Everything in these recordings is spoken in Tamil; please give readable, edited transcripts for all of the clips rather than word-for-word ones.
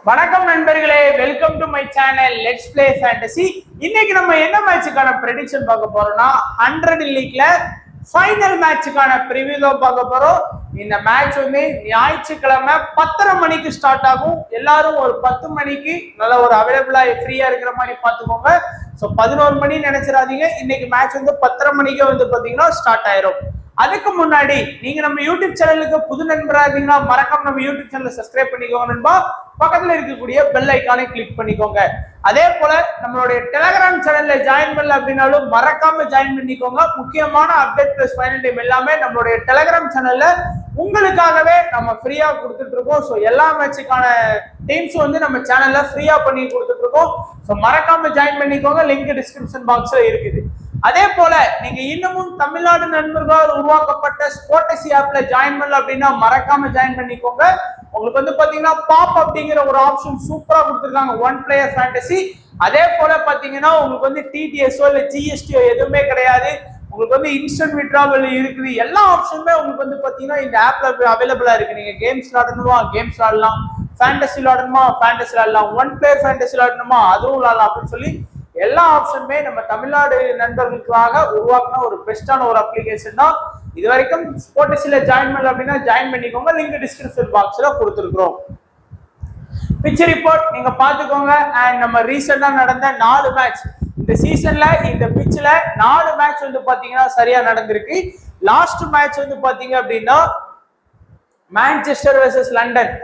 வணக்கம் நண்பர்களே, welcome to my channel let's play fantasy. இன்னைக்கு நம்ம என்ன மேட்சுக்கான ப்ரெடிக்ஷன் பார்க்க போறோம்னா 100 லீக்ல ஃபைனல் மேட்சுக்கான ப்ரிவியூ தான் பார்க்க போறோம். இந்த மேட்ச் வந்து ஞாயிற்றுக்கிழமை 10:30 மணிக்கு ஸ்டார்ட் ஆகும். எல்லாரும் ஒரு 10 மணிக்கு நல்ல ஒரு அவைலபிளா ஃப்ரீயா இருக்கிற மாதிரி பார்த்துக்கோங்க. ஸோ 11 மணி நினைச்சிடாதீங்க. இன்னைக்கு மேட்ச் வந்து 10:30 மணிக்கு வந்து பாத்தீங்கன்னா ஸ்டார்ட் ஆயிரும். அதுக்கு முன்னாடி நீங்க நம்ம யூடியூப் சேனலுக்கு புது நண்பரா இருந்தீங்கன்னா மறக்காம நம்ம யூடியூப் சேனலை சப்ஸ்கிரைப் பண்ணிக்கோங்க நண்பா. பக்கத்துல இருக்கக்கூடிய பெல் ஐக்கானை கிளிக் பண்ணிக்கோங்க. அதே போல நம்மளுடைய டெலிகிராம் சேனல்ல ஜாயின் பண்ணல அப்படின்னாலும் மறக்காம ஜாயின் பண்ணிக்கோங்க. முக்கியமான அப்டேட் பிளஸ் ஃபைனல் டைம் எல்லாமே நம்மளுடைய டெலிகிராம் சேனல்ல உங்களுக்காகவே நம்ம ஃப்ரீயா கொடுத்துட்டு இருக்கோம். ஸோ எல்லா மேட்சுக்கான டீம்ஸ் வந்து நம்ம சேனல்ல ஃப்ரீயா பண்ணி கொடுத்துட்டு இருக்கோம். ஸோ மறக்காம ஜாயின் பண்ணிக்கோங்க. லிங்க் டிஸ்கிரிப்ஷன் பாக்ஸ்ல இருக்குது. அதே போல நீங்க இன்னமும் தமிழ்நாடு நண்பர்களால் உருவாக்கப்பட்ட ஸ்போர்டசி ஆப்ல ஜாயின் பண்ணல அப்படின்னா மறக்காம ஜாயின் பண்ணிக்கோங்க. உங்களுக்கு வந்து பாத்தீங்கன்னா பாப் அப்படிங்கிற ஒரு ஆப்ஷன் சூப்பரா கொடுத்துருக்காங்க, ஒன் பிளேயர் ஃபேண்டசி. அதே போல பாத்தீங்கன்னா உங்களுக்கு வந்து டிடிஎஸ்ஓ இல்ல ஜிஎஸ்டிஓ எதுவுமே கிடையாது. உங்களுக்கு வந்து இன்ஸ்டன்ட் விட்ராவல் இருக்குது. எல்லா ஆப்ஷனுமே உங்களுக்கு வந்து பாத்தீங்கன்னா இந்த ஆப்ல அவைலபிளா இருக்கு. நீங்க கேம்ஸ் விளாடணுமா கேம்ஸ் விளாடலாம், ஃபேண்டசி விளாடணுமா ஃபேண்டசி விளாடலாம், ஒன் பிளேயர் ஃபேண்டசி விளாடணுமா அதுவும் விளாடலாம் அப்படின்னு சொல்லி எல்லா ஆப்ஷனுமே நம்ம தமிழ்நாடு நண்பர்களுக்காக உருவாக்குன ஒரு பெஸ்டான ஒரு அப்ளிகேஷன் தான். இது வரைக்கும் ஸ்போர்டசில ஜாயின் பண்ணல அப்படின்னா ஜாயின் பண்ணிக்கோங்க. லிங்க் டிஸ்கிரிப்ஷன் பாக்ஸ்ல கொடுத்துருக்கோம். பிச் ரிப்போர்ட் நீங்க பாத்துக்கோங்க. அண்ட் நம்ம ரீசெண்டா நடந்த 4 மேட்ச் இந்த சீசன்ல இந்த பிச்ல 4 மேட்ச் வந்து பாத்தீங்கன்னா சரியா நடந்திருக்கு. லாஸ்ட் மேட்ச் வந்து பாத்தீங்க அப்படின்னா மான்செஸ்டர் வெர்சஸ் லண்டன்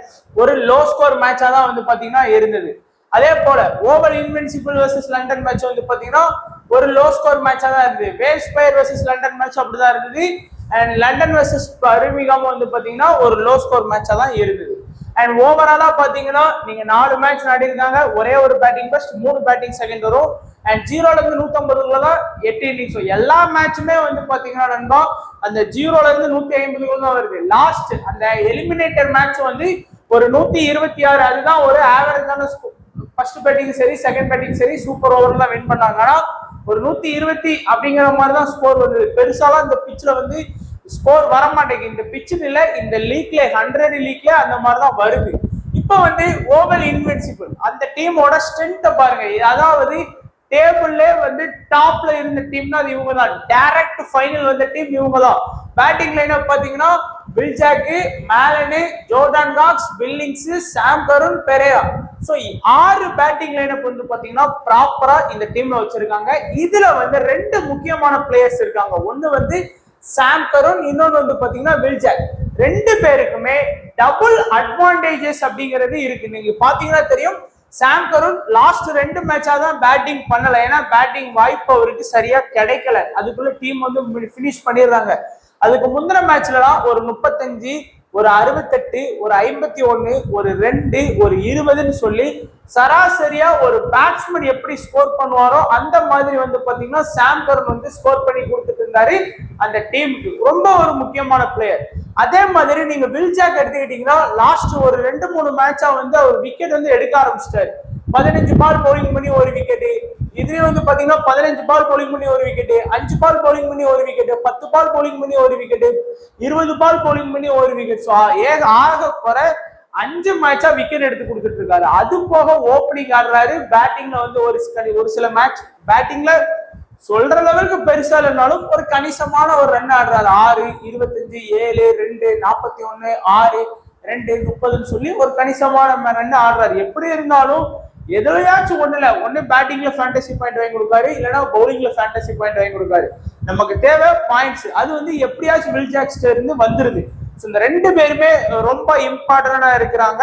ஒரு லோ ஸ்கோர் மேட்சா தான் வந்து பாத்தீங்கன்னா இருந்தது. அதே போல Oval Invincibles versus London match வந்து பாத்தீங்கன்னா ஒரு லோ ஸ்கோர் மேட்சா தான் இருந்தது. Welsh Fire versus London match அப்படிதான் இருந்தது. அண்ட் லண்டன் வெர்சஸ் பர்மிங்ஹாம் வந்து பாத்தீங்கன்னா ஒரு லோ ஸ்கோர் மேட்சா தான் இருந்தது. அண்ட் ஓவராலா பாத்தீங்கன்னா நீங்க 4 மேட்ச் ஆடிருக்காங்க. ஒரே ஒரு பேட்டிங் ஃபர்ஸ்ட் 3 பேட்டிங் செகண்ட் வரும். அண்ட் 0ல இருந்து 150 தான் 8 இன்னிங்ஸ். எல்லா மேட்சுமே வந்து பாத்தீங்கன்னா நண்பா அந்த 0ல இருந்து 150 தான் வருது. லாஸ்ட் அந்த எலிமினேட்டர் மேட்ச் வந்து ஒரு 126, அதுதான் ஒரு ஆவரேஜான ஸ்கோர். ஃபர்ஸ்ட் பேட்டிங் சரி செகண்ட் பேட்டிங் சரி சூப்பர் ஓவர் தான் வின் பண்ணாங்க. ஆனா ஒரு 120 அப்படிங்கிற மாதிரி தான் ஸ்கோர் வந்தது. பெருசாலாம் இந்த பிச்ல வந்து ஸ்கோர் வர மாட்டேங்குது. இந்த பிச்சுன்னு இல்ல, இந்த லீக்ல 100 லீக்ல அந்த மாதிரி தான் வருது. இப்போ வந்து ஓவல் இன்வென்சிபிள் அந்த டீமோட ஸ்ட்ரென்த்தை பாருங்க. அதாவது டேபிள்ல வந்து டாப்ல இருந்த டீம்னா அது இவங்க தான். டைரக்ட் ஃபைனல் வந்த டீம் இவங்க தான். பேட்டிங் லைனப் பாத்தீங்கன்னா பில்ஜாக்கு, மேலனு, ஜோர்டான் காக்ஸ், பில்லிங்ஸ், சாம் கருண், பெரேரா. சோ 6 பேட்டிங் லைனப் வந்து பாத்தீங்கன்னா ப்ராப்பரா இந்த டீம்ல வச்சிருக்காங்க. இதுல வந்து 2 முக்கியமான பிளேயர்ஸ் இருக்காங்க. ஒன்னு வந்து சாம் கருண், இன்னொன்னு வந்து பாத்தீங்கன்னா பில்ஜாக். 2 பேருக்குமே டபுள் அட்வான்டேஜஸ் அப்படிங்கிறது இருக்கு. நீங்க பாத்தீங்கன்னா தெரியும், சாம் கருண் லாஸ்ட் 2 மேட்சா தான் பேட்டிங் பண்ணல. ஏன்னா பேட்டிங் வாய்ப்பு அவருக்கு சரியா கிடைக்கல. அதுக்குள்ள டீம் வந்து பினிஷ் பண்ணிடுறாங்க. அதுக்கு முந்தின மேட்ச்லாம் ஒரு 35, ஒரு 68, ஒரு 51, ஒரு 2, ஒரு 20ன்னு சொல்லி சராசரியா ஒரு பேட்ஸ்மேன் எப்படி ஸ்கோர் பண்ணுவாரோ அந்த மாதிரி வந்து பாத்தீங்கன்னா சாம் கருண் வந்து ஸ்கோர் பண்ணி கொடுத்துட்டு இருந்தாரு அந்த டீமுக்கு. ரொம்ப ஒரு முக்கியமான பிளேயர். அதே மாதிரி நீங்க வில்ஜாக் எடுத்துக்கிட்டீங்கன்னா லாஸ்ட் ஒரு 2-3 மேட்சா வந்து அவர் விக்கெட் வந்து எடுக்க ஆரம்பிச்சிட்டாரு. 15 பால் பவுலிங் பண்ணி ஒரு விக்கெட், இதுலயும் வந்து பாத்தீங்கன்னா 15 பால் பவுலிங் பண்ணி ஒரு விக்கெட், 5 பால் பவுலிங் பண்ணி ஒரு விக்கெட், 10 பால் பவுலிங் பண்ணி ஒரு விக்கெட், 20 பால் பவுலிங் பண்ணி ஒரு விக்கெட். ஆக குற 5 மேட்சா விக்கெட் எடுத்து கொடுத்துட்டு இருக்காரு. அது போக ஓப்பனிங் ஆடுறாரு. பேட்டிங்ல வந்து ஒரு சில மேட்ச் பேட்டிங்ல சொல்ற லெவலுக்கு பெருசா இல்லைனாலும் ஒரு கணிசமான ஒரு ரன் ஆடுறாரு. 6, 25, 7, 2, 41, 6, 2, 30ன்னு சொல்லி ஒரு கணிசமான ரன் ஆடுறாரு. எப்படி இருந்தாலும் எதுலையாச்சும் ஒண்ணு பேட்டிங்ல ஃபேண்டசி பாயிண்ட் வாங்கி கொடுக்காரு, இல்லைன்னா பவுலிங்ல ஃபேண்டசி பாயிண்ட் வாங்கி கொடுக்காரு. நமக்கு தேவை பாயிண்ட்ஸ். அது வந்து எப்படியாச்சும் வில்ஜாக்ஸ்ல இருந்து வந்துருது. இந்த 2 பேருமே ரொம்ப இம்பார்ட்டன்டா இருக்கிறாங்க.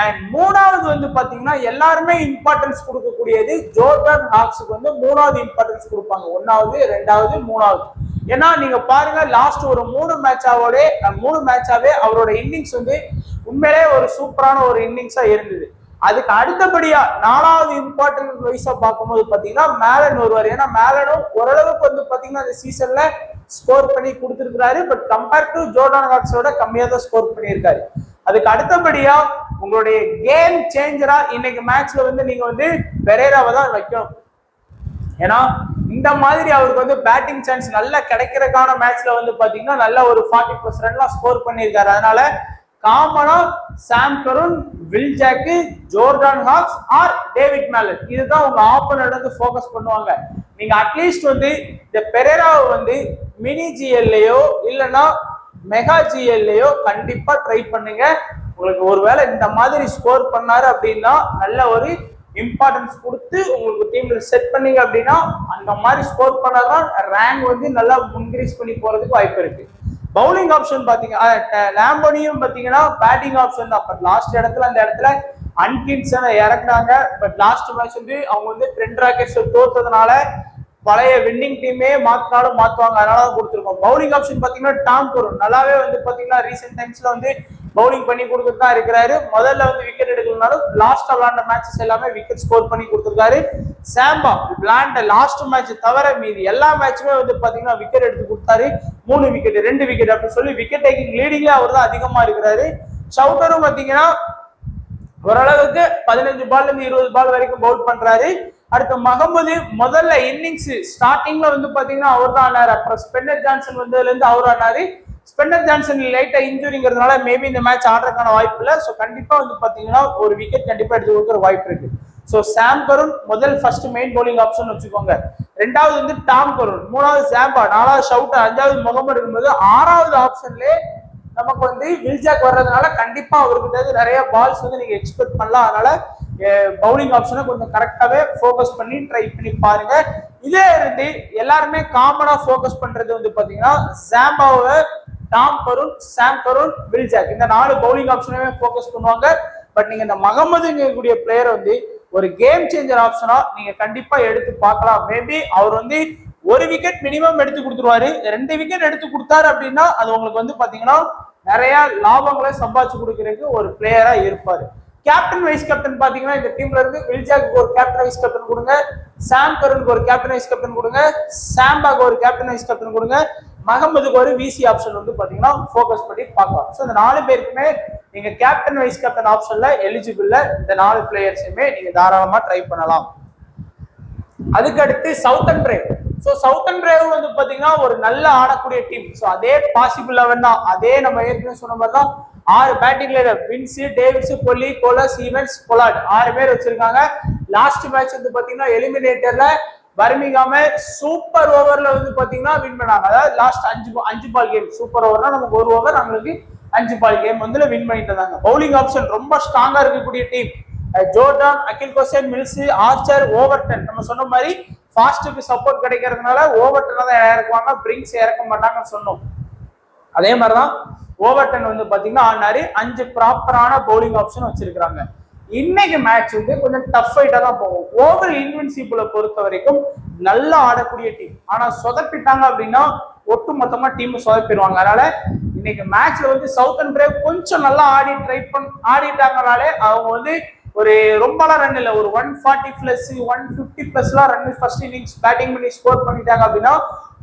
அண்ட் 3வது வந்து பாத்தீங்கன்னா எல்லாருமே இம்பார்ட்டன்ஸ் கொடுக்கக்கூடியது ஜோர்டான் ஹாக்ஸுக்கு வந்து 3வது இம்பார்ட்டன்ஸ் கொடுப்பாங்க. 1வது, 2வது, 3வது. ஏன்னா நீங்க பாருங்க லாஸ்ட் ஒரு 3 மேட்சாவே அவரோட இன்னிங்ஸ் வந்து உண்மையிலே ஒரு சூப்பரான ஒரு இன்னிங்ஸா இருந்தது. அதுக்கு அடுத்தபடியா 4வது இம்பார்ட்டன்ட் வைஸா பார்க்கும்போது பாத்தீங்கன்னா மேலன் வருவார். ஏன்னா மேலனும் ஓரளவுக்கு வந்து பாத்தீங்கன்னா இந்த சீசன்ல ஸ்கோர் பண்ணி கொடுத்துருக்காரு. பட் கம்பேர் டு ஜோர்டான் ஹாக்ஸோட கம்மியா தான் ஸ்கோர் பண்ணியிருக்காரு. அதுக்கு அடுத்தபடியா உங்களுடைய கேம் சேஞ்சரா இன்னைக்கு மேட்ச்ல வந்து நீங்க வந்து பெரேராவை தான் வைக்கணும். ஏன்னா இந்த மாதிரி அவருக்கு வந்து பேட்டிங் சான்ஸ் நல்லா கிடைக்கிறதுக்கான மேட்ச்ல வந்து பாத்தீங்கன்னா நல்ல ஒரு 40+ ரன்லாம் ஸ்கோர் பண்ணியிருக்காரு. அதனால காமனா Sam Curran, Will Jacks, Jordan Hawks or David Malan, இதுதான் உங்க ஆப்போனன்ட் வந்து ஃபோக்கஸ் பண்ணுவாங்க. நீங்க அட்லீஸ்ட் வந்து இந்த பெரேராவை வந்து மினி ஜிஎல்லையோ இல்லைன்னா மெகா ஜிஎல்லையோ கண்டிப்பா ட்ரை பண்ணுங்க. உங்களுக்கு ஒருவேளை இந்த மாதிரி ஸ்கோர் பண்ணாரு அப்படின்னா நல்ல ஒரு இம்பார்ட்டன்ஸ் கொடுத்து உங்களுக்கு டீம்ல செட் பண்ணீங்க அப்படின்னா அந்த மாதிரி ஸ்கோர் பண்ணாதான் ரேங்க் வந்து நல்லா இன்க்ரீஸ் பண்ணி போறதுக்கு வாய்ப்பு இருக்கு. பவுலிங் ஆப்ஷன் பாத்தீங்க லாம்போனியும் பாத்தீங்கன்னா பேட்டிங் ஆப்ஷன் தான். பட் லாஸ்ட் இடத்துல அந்த இடத்துல அன்கின்சனை இறக்குனாங்க. பட் லாஸ்ட் மேட்ச் வந்து அவங்க வந்து ட்ரெண்ட் ராக்கெட்ஸ் தோத்ததுனால பழைய வின்னிங் டீமே மாத்தினாலும் மாத்துவாங்க, அதனால கொடுத்துருக்கோம். பவுலிங் ஆப்ஷன் பாத்தீங்கன்னா டாம் கருன் நல்லாவே வந்து பாத்தீங்கன்னா ரீசெண்ட் டைம்ஸ்ல வந்து பவுலிங் பண்ணி கொடுத்துட்டு தான் இருக்கிறாரு. முதல்ல வந்து விக்கெட் எடுக்கலனாலும் லாஸ்டா விளையாண்ட மேட்சஸ் எல்லாமே விக்கெட் ஸ்கோர் பண்ணி கொடுத்துருக்காரு. சாம்பா விளையாண்ட லாஸ்ட் மேட்ச் தவிர மீதி எல்லா மேட்சுமே வந்து பாத்தீங்கன்னா விக்கெட் எடுத்து கொடுத்தாரு. 3 விக்கெட் 2 விக்கெட் அப்படின்னு சொல்லி விக்கெட் டேக்கிங் லீடிங்ல அவர் தான் அதிகமா இருக்கிறாரு. ஷவுட்டரும் பாத்தீங்கன்னா ஓரளவுக்கு 15 பால்ல இருந்து 20 பால் வரைக்கும் பவுல் பண்றாரு. அடுத்து மகமது முதல்ல இன்னிங்ஸ் ஸ்டார்டிங்ல வந்து பாத்தீங்கன்னா அவர் தான் ஆனாரு. அப்புறம் ஸ்பென்னர் ஜான்சன் வந்ததுல இருந்து அவர் ஆனாரு. ஸ்பென்னர் ஜான்சன் லைட்டா இன்ஜுரிங்கிறதுனால மேபி இந்த மேட்ச் ஆடுறதுக்கான வாய்ப்பு இல்லை. ஸோ கண்டிப்பா வந்து பாத்தீங்கன்னா ஒரு விக்கெட் கண்டிப்பா எடுத்து கொடுக்குற வாய்ப்பு இருக்கு. ஸோ சாம் கருன் முதல் ஃபர்ஸ்ட் மெயின் பவுலிங் ஆப்ஷன் வச்சுக்கோங்க. ரெண்டாவது வந்து டாம் கருன், மூணாவது சாம்பா, நாலாவது ஷவுட்டர், அஞ்சாவது முகமது இருக்கும்போது ஆறாவது ஆப்ஷன்லேயே நமக்கு வந்து வில் ஜாக் வர்றதுனால கண்டிப்பா அவருக்கு நிறைய பால்ஸ் வந்து நீங்க எக்ஸ்பெக்ட் பண்ணலாம். அதனால பவுலிங் ஆப்ஷனை கொஞ்சம் கரெக்டாவே ஃபோக்கஸ் பண்ணி ட்ரை பண்ணி பாருங்க. இதே இருந்து எல்லாருமே காமனா ஃபோக்கஸ் பண்றது வந்து பாத்தீங்கன்னா சாம்பாவை, Tom கருன், Sam Curran, Will jack இந்த 4 பவுலிங் ஆப்ஷனுமே ஃபோக்கஸ் பண்ணுவாங்க. பட் நீங்க இந்த மகமதுங்கக்கூடிய பிளேயர் வந்து ஒரு கேம் சேஞ்சர் ஆப்ஷனா நீங்க கண்டிப்பா எடுத்து பார்க்கலாம். மேபி அவர் வந்து 1 விக்கெட் மினிமம் எடுத்து கொடுத்துருவாரு. 2 விக்கெட் எடுத்து கொடுத்தாரு அப்படின்னா அது உங்களுக்கு வந்து பாத்தீங்கன்னா நிறைய லாபங்களை சம்பாதிச்சு கொடுக்கறதுக்கு ஒரு பிளேயரா இருப்பாரு. கேப்டன் வைஸ் கேப்டன் பாத்தீங்கன்னா இந்த டீம்ல இருந்து வில் ஜாக்கு ஒரு கேப்டன் வைஸ் கேப்டன் கொடுங்க, சாம் கருனுக்கு ஒரு கேப்டன் வைஸ் கேப்டன் கொடுங்க, சாம்பாக்கு ஒரு கேப்டன் வைஸ் கேப்டன் கொடுங்க, மகமதுக்கு ஒரு விசி ஆப்ஷன் வந்து பாத்தீங்கன்னா ஃபோக்கஸ் பண்ணி பார்க்கலாம். ஸோ இந்த 4 பேருக்குமே நீங்க கேப்டன் வைஸ் கேப்டன் ஆப்ஷன்ல எலிஜிபிள்ல இந்த 4 பிளேயர்ஸுமே நீங்க தாராளமா ட்ரை பண்ணலாம். அதுக்கு அடுத்து Southern brave. So Southern brave வந்து பாத்தீங்கன்னா ஒரு நல்ல ஆடக்கூடிய டீம். ஸோ அதே பாசிபிள் 11 தான். அதே நம்ம ஏற்கனவே சொன்ன மாதிரி தான் 6 பேட்டிங் லைனர் வின்ஸ், டேவிட்ஸ், கொல்லி, கோலஸ், ஈவன்ஸ், பொலார்ட் 6 பேர் வச்சிருக்காங்க. லாஸ்ட் மேட்ச் வந்து பாத்தீங்கன்னா எலிமினேட்டர்ல பர்மிங்ஹாம சூப்பர் ஓவர்ல வந்து பாத்தீங்கன்னா வின் பண்ணாங்க. அதாவது லாஸ்ட் 5 பால் கேம் சூப்பர் ஓவர்னா நமக்கு 1 ஓவர், அவங்களுக்கு 5 பால் கேம் வந்து வின் பண்ணிட்டு இருந்தாங்க. பவுலிங் ஆப்ஷன் ரொம்ப ஸ்ட்ராங்கா இருக்கக்கூடிய டீம். ஜோர்டான், அகில் கோசேன், மில்ஸ், ஆர்ச்சர், ஓவர்டன். நம்ம சொன்ன மாதிரி ஃபாஸ்ட்டுக்கு சப்போர்ட் கிடைக்கிறதுனால ஓவர்டனை தான் இறக்குவாங்க, பிரிங்ஸ் இறக்க மாட்டாங்கன்னு சொன்னோம். அதே மாதிரிதான் ஓவர்டன் வந்து பாத்தீங்கன்னா ஆனாரு. 5 ப்ராப்பரான பவுலிங் ஆப்ஷன் வச்சிருக்காங்க. இன்னைக்கு மேட்ச் வந்து கொஞ்சம் டஃப் ஃபைட்டா தான் போகும். ஓவர் இன்வின்சிபிளை பொறுத்த வரைக்கும் நல்லா ஆடக்கூடிய டீம். ஆனா சொதப்பிட்டாங்க அப்படின்னா ஒட்டு மொத்தமா டீம் சொதப்பிடுவாங்க. அதனால இன்னைக்கு மேட்ச்ல வந்து சவுத்தன் பிரேவ் கொஞ்சம் நல்லா ஆடிட்டாங்கனாலே அவங்க வந்து ஒரு ரொம்பலாம் ரன் இல்லை, ஒரு 140 பிளஸ் 150 பிளஸ்லாம் ரன் ஃபர்ஸ்ட் இன்னிங்ஸ் பேட்டிங் பண்ணி ஸ்கோர் பண்ணிட்டாங்க அப்படின்னா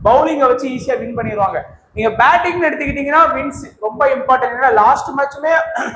பவுலிங்கை வச்சு ஈஸியா வின் பண்ணிடுவாங்க. நீங்க பேட்டிங் எடுத்துக்கிட்டீங்கன்னா வின்ஸ் ரொம்ப இம்பார்ட்டன்ட். லாஸ்ட் மேட்சுமே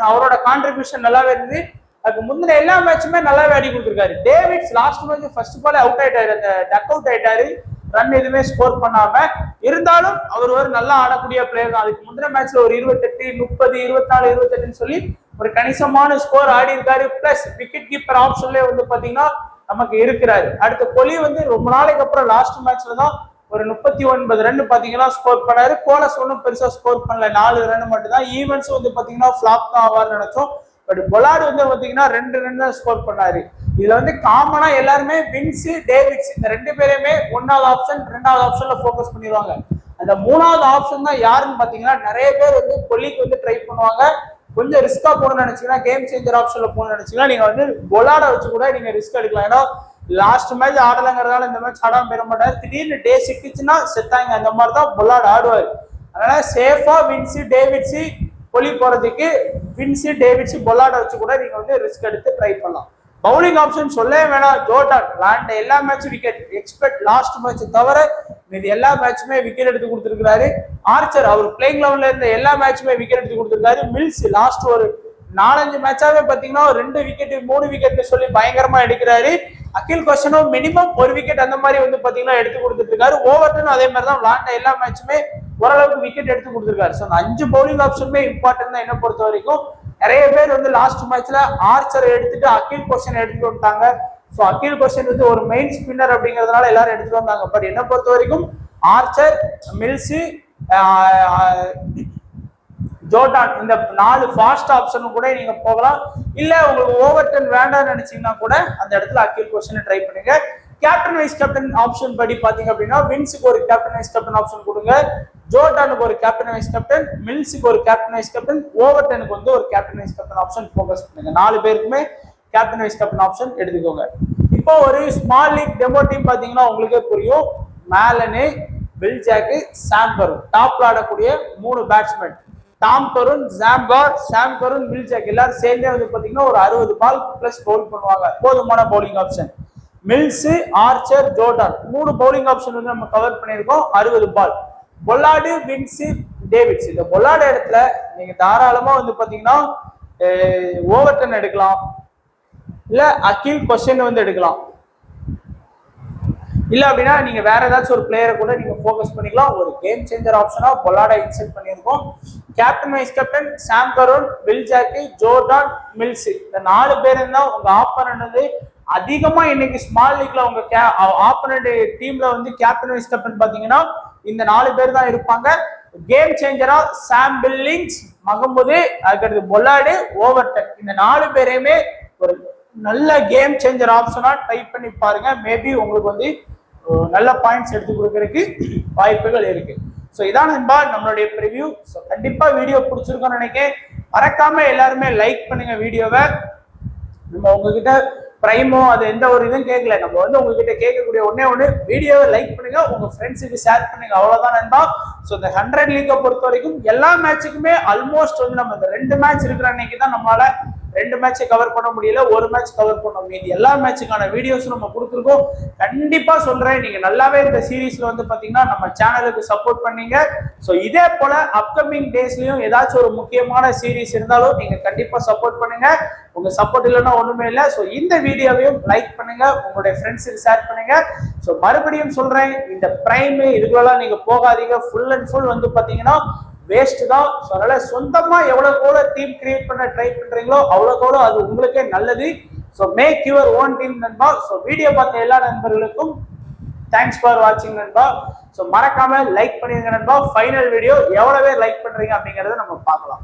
அவரோட கான்ட்ரிபியூஷன் நல்லாவே இருந்தது. அதுக்கு முந்தின எல்லா மேட்சுமே நல்லாவே ஆடி கொடுத்துருக்காரு. Davids last match first ball out ஆயிட்டாரு, அந்த டக் அவுட் ஆயிட்டாரு, ரன் எதுவுமே ஸ்கோர் பண்ணாம. இருந்தாலும் அவர் ஒரு நல்லா ஆடக்கூடிய பிளேயர் தான். அதுக்கு முந்தின மேட்ச்ல ஒரு 28, 30, 24, 28 சொல்லி ஒரு கணிசமான ஸ்கோர் ஆடி இருக்காரு. பிளஸ் விக்கெட் கீப்பர் ஆப்ஷன்லயே வந்து பாத்தீங்கன்னா நமக்கு இருக்கிறாரு. அடுத்த கொலி வந்து ரொம்ப நாளைக்கு அப்புறம் லாஸ்ட் மேட்ச்ல தான் ஒரு 39 ரன் பாத்தீங்கன்னா ஸ்கோர் பண்ணாரு. கோலஸ் ஒன்றும் பெருசா ஸ்கோர் பண்ணல, 4 ரன் மட்டும் தான். ஈவன்ஸ் வந்து பாத்தீங்கன்னா பிளாப் தான் ஆவார்னு நினைச்சோம். பட் பொலார்டு வந்து பாத்தீங்கன்னா 2 ரன் தான் ஸ்கோர் பண்ணாரு. இதுல வந்து காமனா எல்லாருமே வின்ஸ், டேவிட்ஸ் இந்த 2 பேருமே 1வது ஆப்ஷன் 2வது ஆப்ஷன்ல போக்கஸ் பண்ணிடுவாங்க. அந்த 3வது ஆப்ஷன் தான் யாருன்னு பாத்தீங்கன்னா நிறைய பேர் வந்து கொல்லிக்கு வந்து ட்ரை பண்ணுவாங்க. கொஞ்சம் ரிஸ்கா போகணும்னு நினைச்சீங்கன்னா, கேம் சேஞ்சர் ஆப்ஷன்ல போகணும்னு நினைச்சீங்கன்னா நீங்க வந்து பொலார்டை வச்சு கூட நீங்க ரிஸ்க் எடுக்கலாம். ஏன்னா லாஸ்ட் மேட்ச் ஆடலைங்கிறதால இந்த மேட்ச் ஆடாம பெற மாட்டாரு. திடீர்னு டே சிக்கிச்சுன்னா செத்தாங்க, அந்த மாதிரி தான் பொலார்டு ஆடுவாரு. அதனால சேஃபா வின்ஸ், டேவிட்ஸ், கொலி போறதுக்கு வின்ஸ், டேவிட்ஸ், பொலார்டை வச்சு கூட நீங்க வந்து ரிஸ்க் எடுத்து ட்ரை பண்ணலாம். பவுலிங் ஆப்ஷன் சொல்லவே வேணாம். ஜோர்டான் விளையாண்ட எல்லா மேட்சும் விக்கெட், எக்ஸ்பெக்ட் லாஸ்ட் மேட்ச் தவிர மீது எல்லா மேட்சுமே விக்கெட் எடுத்து கொடுத்துருக்காரு. ஆர்ச்சர் அவர் பிளேயிங் லெவன்ல இருந்த எல்லா மேட்சுமே விக்கெட் எடுத்து கொடுத்துருக்காரு. மில்ஸ் லாஸ்ட் ஒரு 4-5 மேட்சாவே பாத்தீங்கன்னா 2 விக்கெட் 3 விக்கெட்னு சொல்லி பயங்கரமா எடுக்கிறாரு. அகில் கோசனும் மினிமம் 1 விக்கெட் அந்த மாதிரி வந்து பாத்தீங்கன்னா எடுத்து கொடுத்துட்டு இருக்காரு. ஓவர்டன் அதே மாதிரி தான் விளையாண்ட எல்லா மேட்சுமே ஓரளவுக்கு விக்கெட் எடுத்து கொடுத்துருக்காரு. ஸோ அந்த 5 பவுலிங் ஆப்ஷனுமே இம்பார்ட்டன்ட் தான் என்ன பொறுத்த வரைக்கும். நிறைய பேர் வந்து லாஸ்ட் மேட்ச்ல ஆர்ச்சர் எடுத்துட்டு அகில் கோஷன் எடுத்துட்டு வந்துட்டாங்க. ஸோ அகில் கோஷன் வந்து ஒரு மெயின் ஸ்பின்னர் அப்படிங்கிறதுனால எல்லாரும் எடுத்துட்டு வந்தாங்க. பட் என்ன பொறுத்த வரைக்கும் ஆர்ச்சர், மில்ஸ், ஜோர்டான் இந்த 4 ஃபாஸ்ட் ஆப்ஷனும் கூட நீங்க போகலாம். இல்ல உங்களுக்கு ஓவர்டன் வேண்டாம்னு நினைச்சீங்கன்னா கூட அந்த இடத்துல அகில் கோஷன் ட்ரை பண்ணுங்க. கேப்டன் வைஸ் கேப்டன் ஆப்ஷன் படி பாத்தீங்க அப்படின்னா வின்ஸுக்கு ஒரு கேப்டன் வைஸ் கேப்டன் ஆப்ஷன் கொடுங்க, ஜோர்டானுக்கு ஒரு கேப்டன் வைஸ் கேப்டன், மில்ஸுக்கு ஒரு கேப்டன் வைஸ் கேப்டன், ஓவர்டனுக்கு வந்து ஒரு captain vice captain option focus பண்ணுங்க. 4 பேருக்குமே கேப்டன் வைஸ் கேப்டன் ஆப்ஷன் எடுத்துக்கோங்க. இப்போ ஒரு ஸ்மால் லீக் டெமோ டீம் பாத்தீங்கன்னா உங்களுக்கே புரியும். மேலனு, வில் ஜாக்கு, சாம் கருண் டாப்ல ஆடக்கூடிய 3 batsman. Tom Curran, Sam Curran, Will Jack எல்லாரும் சேர்ந்தே வந்து பாத்தீங்கன்னா ஒரு 60 பால் பிளஸ் பவுல் பண்ணுவாங்க. போதுமான bowling option. Mills, Archer, Jordan 3 bowling option வந்து நம்ம கவர் பண்ணியிருக்கோம். 60 பால். பொல்லார்டு, வின்ஸ், டேவிட்ஸ் இந்த பொல்லார்டு இடத்துல நீங்க தாராளமா வந்து பாத்தீங்கன்னா ஓவர்டன் எடுக்கலாம், இல்ல அகில் கோஷன் வந்து எடுக்கலாம். இல்ல அப்படின்னா நீங்க வேற ஏதாச்சும் ஒரு பிளேயரை கூட நீங்க ஃபோக்கஸ் பண்ணிக்கலாம். ஒரு கேம் சேஞ்சர் ஆப்ஷனா பொல்லார்டை இன்செர்ட் பண்ணியிருக்கோம். Captain vice captain Sam Curran, will Jackie, Jordan, mills இந்த 4 பேரும் தான் உங்க ஆப்பனன்ட் வந்து அதிகமா இன்னைக்கு ஸ்மால் லீக்ல உங்க ஆப்பனன்ட் டீம்ல வந்து கேப்டன் வைஸ் கேப்டன் பாத்தீங்கன்னா இந்த 4 பேர் தான் இருப்பாங்க. கேம் சேஞ்சரா சாம் பில்லிங்ஸ், மகமது, அதுக்கடுத்து பொல்லார்டு, ஓவர்டன் இந்த 4 பேரையுமே ஒரு நல்ல கேம் சேஞ்சர் ஆப்ஷனா ட்ரை பண்ணி பாருங்க. மேபி உங்களுக்கு வந்து நல்ல பாயிண்ட்ஸ் எடுத்து கொடுக்கறதுக்கு வாய்ப்புகள் இருக்கு. ஸோ இதான் நண்பா நம்மளுடைய ப்ரிவியூ. ஸோ கண்டிப்பா வீடியோ பிடிச்சிருக்கோம்னு நினைக்கிறேன். மறக்காம எல்லாருமே லைக் பண்ணுங்க வீடியோவை. நம்ம உங்ககிட்ட பிரைமோ அது எந்த ஒரு இதுவும் கேட்கல. நம்ம வந்து உங்ககிட்ட கேட்கக்கூடிய ஒண்ணு வீடியோவை லைக் பண்ணுங்க, உங்க ஃப்ரெண்ட்ஸுக்கு ஷேர் பண்ணுங்க. அவ்வளவுதான் நண்பா. ஸோ இந்த 100 லீக்கை பொறுத்த வரைக்கும் எல்லா மேட்சுக்குமே ஆல்மோஸ்ட் வந்து நம்ம இந்த 2 மேட்ச் இருக்கிற அன்னைக்கு தான் நம்மளால 2 மேட்சை கவர் பண்ண முடியல, ஒரு மேட்ச் கவர் பண்ண முடியுது. எல்லா மேட்சுக்கான வீடியோஸ் நம்ம கொடுத்துருக்கோம். கண்டிப்பா சொல்றேன், நீங்க நல்லாவே இந்த சீரீஸ்ல வந்து பாத்தீங்கன்னா நம்ம சேனலுக்கு சப்போர்ட் பண்ணீங்க. ஸோ இதே போல அப்கமிங் டேஸ்லயும் ஏதாச்சும் ஒரு முக்கியமான சீரீஸ் இருந்தாலும் நீங்க கண்டிப்பா சப்போர்ட் பண்ணுங்க. உங்க சப்போர்ட் இல்லைன்னா ஒண்ணுமே இல்லை. ஸோ இந்த வீடியோவையும் லைக் பண்ணுங்க, உங்களுடைய ஃப்ரெண்ட்ஸுக்கு ஷேர் பண்ணுங்க. ஸோ மறுபடியும் சொல்றேன், இந்த பிரைம் இதுக்குள்ளெல்லாம் நீங்க போகாதீங்க. ஃபுல் அண்ட் ஃபுல் வந்து பாத்தீங்கன்னா வேஸ்ட் தான். ஸோ அதனால சொந்தமா எவ்வளவு கூட டீம் கிரியேட் பண்ண ட்ரை பண்றீங்களோ அவ்வளவு கூட அது உங்களுக்கே நல்லது. So make your own team நண்பா. ஸோ வீடியோ பார்த்த எல்லா நண்பர்களுக்கும் தேங்க்ஸ் ஃபார் வாட்சிங் நண்பா. ஸோ மறக்காம லைக் பண்ணிருங்க நண்பா. ஃபைனல் வீடியோ எவ்வளவு பேர் லைக் பண்றீங்க அப்படிங்கறத நம்ம பார்க்கலாம்.